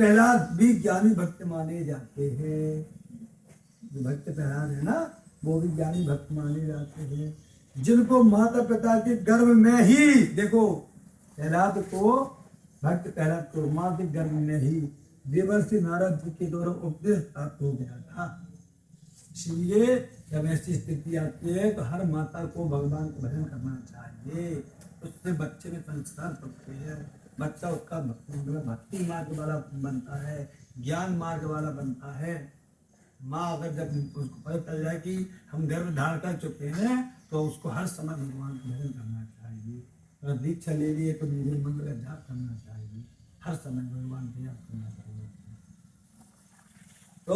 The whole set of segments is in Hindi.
प्रहलाद भी ज्ञानी भक्त माने जाते हैं। जो भक्त प्रहलाद है ना, वो भी ज्ञानी भक्त माने जाते हैं, जिनको माता पिता के गर्भ में ही, देखो प्रहलाद को, भक्त प्रहलाद को माँ के गर्भ में ही देवर्षि नारद जी के द्वारा उपदेश प्राप्त हो गया था। इसलिए जब ऐसी स्थिति आती है तो हर माता को भगवान का भजन करना चाहिए, उससे बच्चे में संस्कार पड़ते हैं, बच्चा उसका भक्ति मार्ग वाला बनता है, ज्ञान मार्ग वाला बनता है। माँ अगर जब उसको पता चल जाए कि हम गर्भ धारण कर चुके हैं तो उसको हर समय भगवान का भजन करना चाहिए। अगर दीक्षा ले लिए तो मेरे मंगल का जाप करना चाहिए, हर समय भगवान का जाप करना चाहिए। तो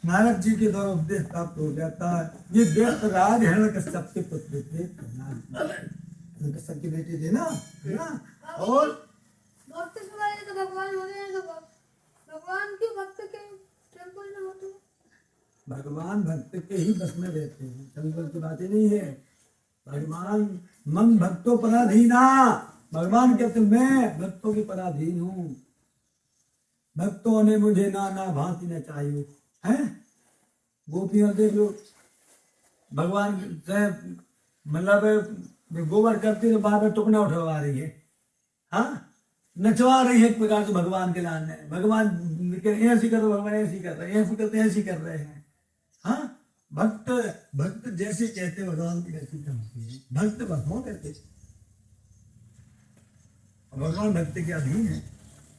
नारद जी के द्वारा उपदेश प्राप्त हो जाता है। ये व्यस्त राज हिरण्यकश्यप के पुत्र थे, हिरण्यकश्यप के बेटे थे ना, है ना। और भक्त सुनाए तो भगवान होते हैं, तो भगवान क्यों भक्त के टेम्पल में होते हैं? भगवान भक्त के ही बस में रहते हैं, टेम्पल की बातें नहीं है। भगवान मन भक्तों पराधीना, भगवान कहते मैं भक्तों के पराधीन हूँ, भक्तों ने मुझे नाना भांति न चाहिए है। गोपियां देख लो, भगवान से मतलब गोबर करती तो बार बार टुकना उठवा रही है, हाँ नचवा रही है एक प्रकार से भगवान के लाने। भगवान ऐसी करो, भगवान ऐसी कर रहे हैं, ऐसी करते ऐसी कर रहे हैं, हाँ। भक्त भक्त जैसे कहते भगवान की वैसी करते हैं, भक्त भगवान करते, भगवान भक्त के अधीन है,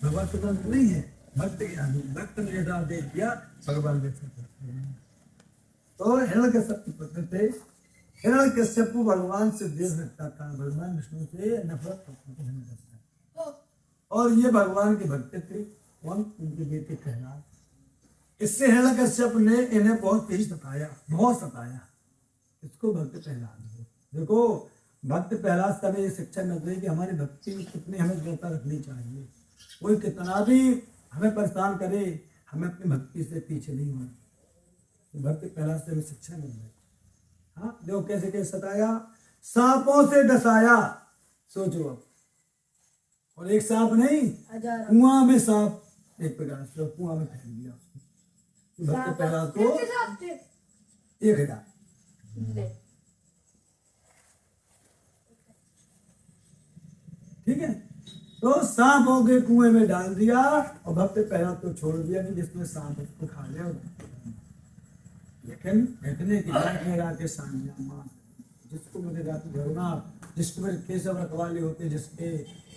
भगवान स्वतंत्र नहीं है, भक्त के अधीन। भक्त ने जैसा आदेश दिया भगवान वैसा करते हैं। तो हिरण्यकश्यप के पुत्र थे। हिरण्यकश्यप भगवान से द्वेष रखता था, भगवान विष्णु से नफरत करता था हिरण्यकश्यप। और ये भगवान के भक्त थे, कौन? उनके बेटे प्रहलाद। इससे हिरण्यकश्यप ने इन्हें बहुत तेज सताया, बहुत सताया। इसको भक्त प्रहलाद। देखो भक्त प्रहलाद से हमें ये शिक्षा मिलती है कि हमारी भक्ति में कितनी हमें दृढ़ता रखनी चाहिए। कोई कितना भी हमें परेशान करे, हमें अपनी भक्ति से पीछे नहीं होना। भक्त प्रहलाद से हमें शिक्षा मिल रही। हाँ देखो कैसे कैसे सताया, सांपों से डसाया, सोचो अब। और एक सांप नहीं, कुआं में सांप, एक प्रकार से कुआं में फेंक दिया उसको। भक्त प्रहलाद को 1000 ठीक है। तो सांप होके कुएं में डाल दिया और भक्त प्रहलाद को छोड़ दिया कि जिसमें सांप उसको खा लिया। लेकिन इतने की मेरा के सामने जिसको मुझे जाति धरना, जिसको मेरे केशव रखवाले होते, जिसके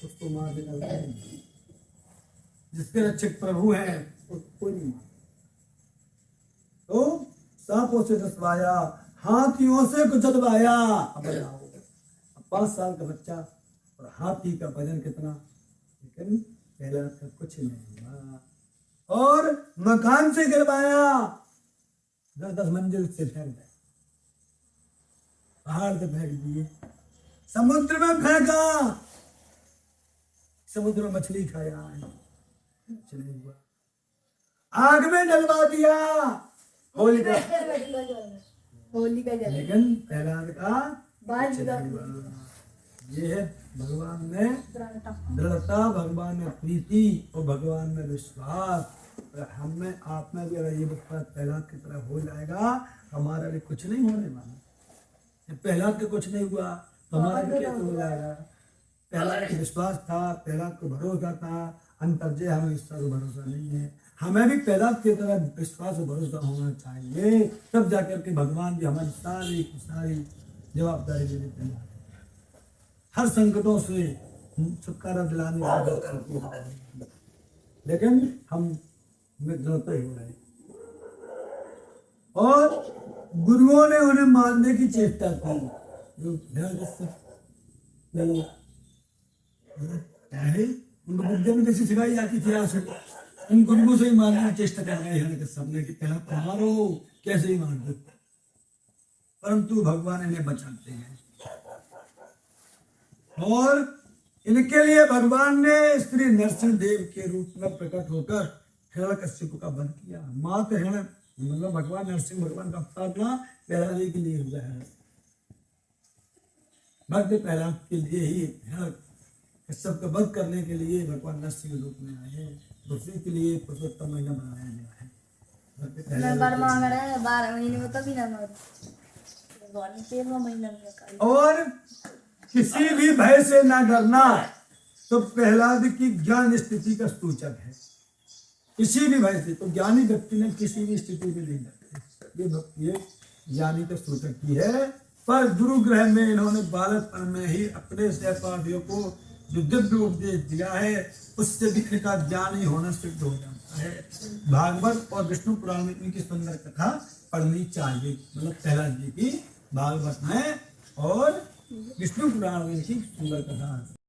उसको मार देना, जिसके रक्षक प्रभु हैं उसको नहीं मार। तो सांपों से डसवाया, हाथियों से कुचलवाया। अब 5 साल का बच्चा और हाथी का वजन कितना, लेकिन पहला का कुछ नहीं हुआ। और मकान से गिरवाया, 10 मंजिल से फेंक दिया, पहाड़ से फेंक दिए, समुद्र में फेंका, समुद्र में मछली खाया, कुछ नहीं हुआ। आग में डलवा दिया, होलिका, लेकिन प्रहलाद का ये है भगवान में दृढ़ता, भगवान में प्रीति और भगवान में विश्वास। हमें आप में भी अगर ये विश्वास प्रहलाद की तरह हो जाएगा, हमारा भी कुछ नहीं होने वाला। प्रहलाद के कुछ नहीं हुआ तो हमारा भी कैसे हो जाएगा। प्रहलाद को विश्वास था, प्रहलाद को भरोसा था, अंतर्जय हमें ईश्वर को भरोसा नहीं है। हमें भी प्रहलाद की तरह विश्वास और भरोसा होना चाहिए, तब जाकर के भगवान भी हमारी सारी की सारी जवाबदारी ले लेते हैं। हर संकटों से छुटकारा दिलाने वाला, लेकिन हम मित्रता ही हो रहे। और गुरुओं ने उन्हें मारने की चेष्टा की, जो उनको विद्या में जैसी सिखाई जाती थी, उन गुरुओं से ही मारने की चेष्टा कर रहे हैं सबने कि पहला मारो, कैसे ही मार दो, परंतु भगवान इन्हें बचाते हैं। और इनके लिए भगवान ने श्री नरसिंह देव के रूप में प्रकट होकर हिरण्यकश्यप का वध किया। मात्र हिरण्य मतलब भगवान नरसिंह भगवान का अवतार ना प्रहलाद के लिए हुआ है। भक्त प्रहलाद के लिए ही हिरण्यकश्यप का वध करने के लिए भगवान नरसिंह रूप में आए। उसी के लिए पुरुषोत्तम महीना बनाया गया है। सबसे पहले मैं बर्मा में रहे 12 महीने में तभी ना मर 13वां महीना में का और किसी भी भय से ना डरना तो प्रहलाद की ज्ञान स्थिति का सूचक है। किसी भी भय से, तो ज्ञानी व्यक्ति ने किसी भी स्थिति में नहीं डरते, ये भक्ति ये ज्ञानी का सूचक ही है। पर गुरुग्रह में इन्होंने बालकपन में ही अपने सहपाठियों को जो दिव्य उपदेश दिया है उससे भी इनका ज्ञान ही होना सिद्ध हो जाता है। भागवत और विष्णु पुराण में इनकी सुंदर कथा पढ़नी चाहिए, मतलब प्रहलाद जी की भागवत में और विष्णु पुराण में इनकी सुंदर कथा है।